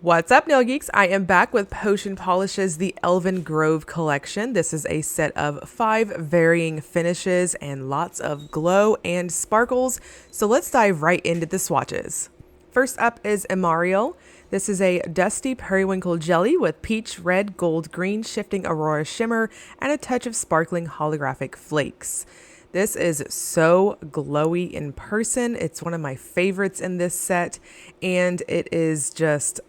What's up, nail geeks? I am back with Potion Polish's the Elven Grove collection. This is a set of 5 varying finishes and lots of glow and sparkles. So let's dive right into the swatches. First up is Emariel. This is a dusty periwinkle jelly with peach, red, gold, green, shifting aurora shimmer, and a touch of sparkling holographic flakes. This is so glowy in person. It's one of my favorites in this set, and it is just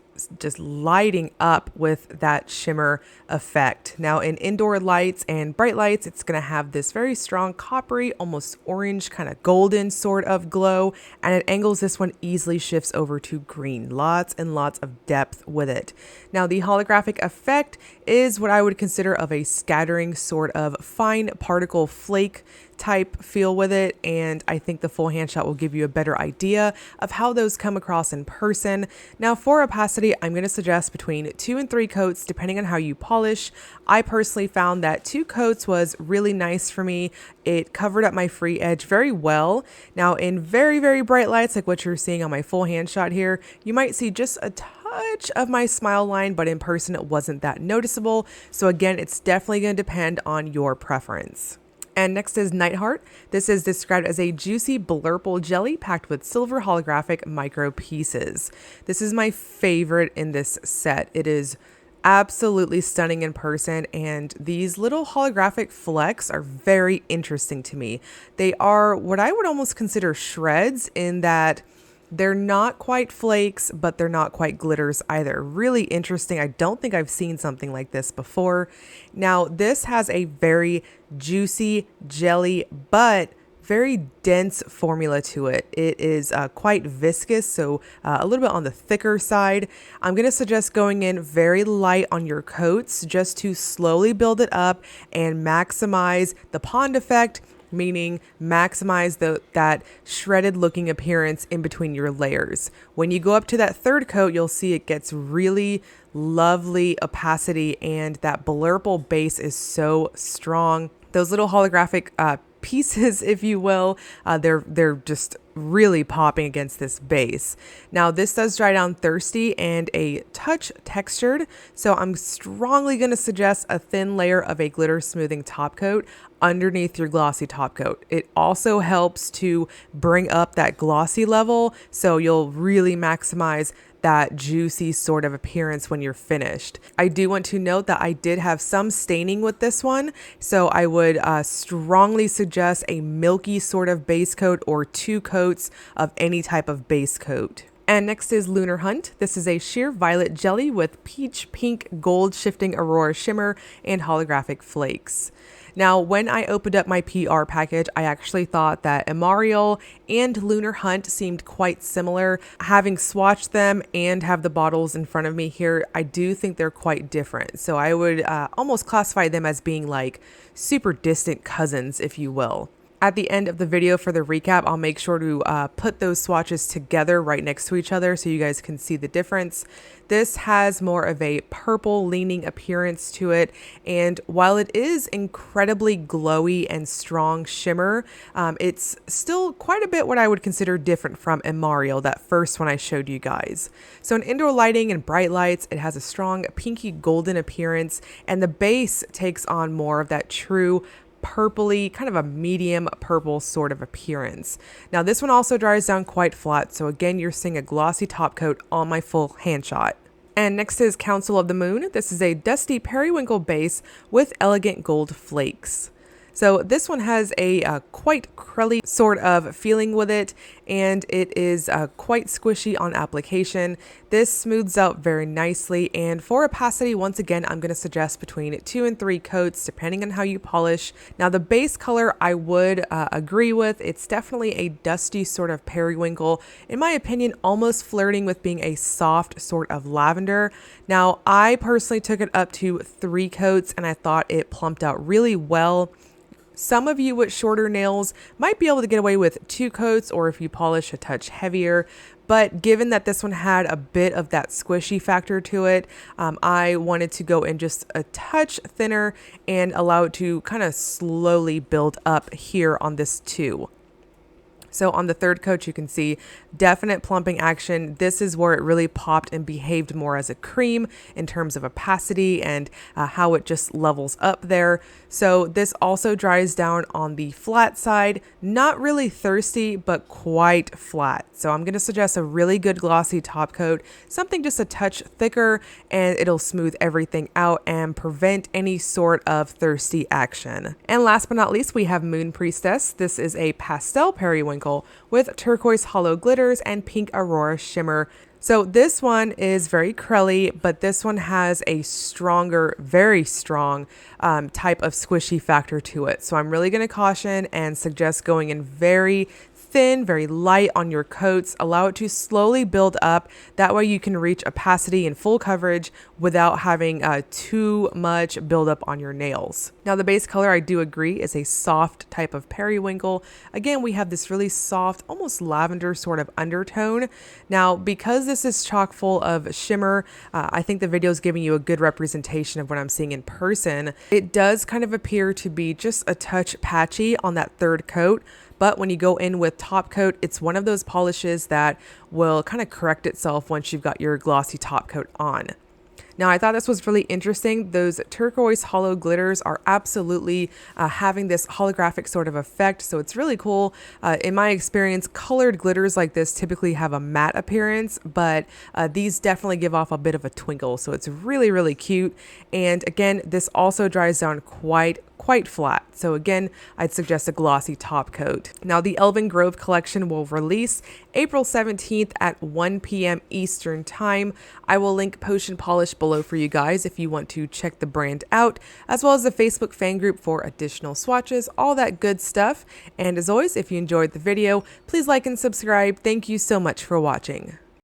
lighting up with that shimmer effect. Now in indoor lights and bright lights, it's going to have this very strong coppery, almost orange, kind of golden sort of glow, and at angles this one easily shifts over to green. Lots and lots of depth with it. Now the holographic effect is what I would consider of a scattering sort of fine particle flake type feel with it, and I think the full hand shot will give you a better idea of how those come across in person. Now for opacity, I'm going to suggest between 2 and 3 coats depending on how you polish. I personally found that 2 coats was really nice for me. It covered up my free edge very well. Now in very, very bright lights like what you're seeing on my full hand shot here, you might see just a touch of my smile line, but in person it wasn't that noticeable. So again, it's definitely going to depend on your preference. And next is Nightheart. This is described as a juicy blurple jelly packed with silver holographic micro pieces. This is my favorite in this set. It is absolutely stunning in person, and these little holographic flecks are very interesting to me. They are what I would almost consider shreds in that they're not quite flakes, but they're not quite glitters either. Really interesting. I don't think I've seen something like this before. Now, this has a very juicy jelly, but very dense formula to it. It is quite viscous, so a little bit on the thicker side. I'm going to suggest going in very light on your coats just to slowly build it up and maximize the pond effect, meaning maximize that shredded looking appearance in between your layers. When you go up to that 3rd coat, you'll see it gets really lovely opacity, and that blurple base is so strong. Those little holographic pieces, if you will, they're just really popping against this base. Now this does dry down thirsty and a touch textured, so I'm strongly going to suggest a thin layer of a glitter smoothing top coat underneath your glossy top coat. It also helps to bring up that glossy level, so you'll really maximize that juicy sort of appearance when you're finished. I do want to note that I did have some staining with this one, so I would strongly suggest a milky sort of base coat or 2 coats of any type of base coat. And next is Lunar Hunt. This is a sheer violet jelly with peach, pink, gold shifting aurora shimmer and holographic flakes. Now, when I opened up my PR package, I actually thought that Emariel and Lunar Hunt seemed quite similar. Having swatched them and have the bottles in front of me here, I do think they're quite different. So I would almost classify them as being like super distant cousins, if you will. At the end of the video for the recap, I'll make sure to put those swatches together right next to each other so you guys can see the difference. This has more of a purple leaning appearance to it, and while it is incredibly glowy and strong shimmer, it's still quite a bit what I would consider different from Emariel, that first one I showed you guys. So in indoor lighting and bright lights, it has a strong pinky golden appearance, and the base takes on more of that true purpley, kind of a medium purple sort of appearance. Now this one also dries down quite flat, so again you're seeing a glossy top coat on my full hand shot. And next is Council of the Moon. This is a dusty periwinkle base with elegant gold flakes. So this one has a quite crelly sort of feeling with it, and it is quite squishy on application. This smooths out very nicely, and for opacity, once again, I'm going to suggest between 2 and 3 coats, depending on how you polish. Now the base color I would agree with. It's definitely a dusty sort of periwinkle, in my opinion, almost flirting with being a soft sort of lavender. Now I personally took it up to 3 coats, and I thought it plumped out really well. Some of you with shorter nails might be able to get away with 2 coats, or if you polish a touch heavier, but given that this one had a bit of that squishy factor to it, I wanted to go in just a touch thinner and allow it to kind of slowly build up here on this 2. So on the third coat, you can see definite plumping action. This is where it really popped and behaved more as a cream in terms of opacity and how it just levels up there. So this also dries down on the flat side, not really thirsty, but quite flat. So I'm going to suggest a really good glossy top coat, something just a touch thicker, and it'll smooth everything out and prevent any sort of thirsty action. And last but not least, we have Moon Priestess. This is a pastel periwinkle with turquoise hollow glitters and pink aurora shimmer. So this one is very curly, but this one has a stronger, very strong type of squishy factor to it. So I'm really going to caution and suggest going in very thin, very light on your coats. Allow it to slowly build up. That way you can reach opacity and full coverage without having too much buildup on your nails. Now the base color, I do agree, is a soft type of periwinkle. Again, we have this really soft, almost lavender sort of undertone. Now, because this is chock full of shimmer, I think the video is giving you a good representation of what I'm seeing in person. It does kind of appear to be just a touch patchy on that third coat. But when you go in with top coat, it's one of those polishes that will kind of correct itself once you've got your glossy top coat on. Now, I thought this was really interesting. Those turquoise hollow glitters are absolutely having this holographic sort of effect. So it's really cool. In my experience, colored glitters like this typically have a matte appearance, but these definitely give off a bit of a twinkle. So it's really, really cute. And again, this also dries down quite flat. So again, I'd suggest a glossy top coat. Now the Elven Grove collection will release April 17th at 1 p.m. Eastern time. I will link Potion Polish below for you guys if you want to check the brand out, as well as the Facebook fan group for additional swatches, all that good stuff. And as always, if you enjoyed the video, please like and subscribe. Thank you so much for watching.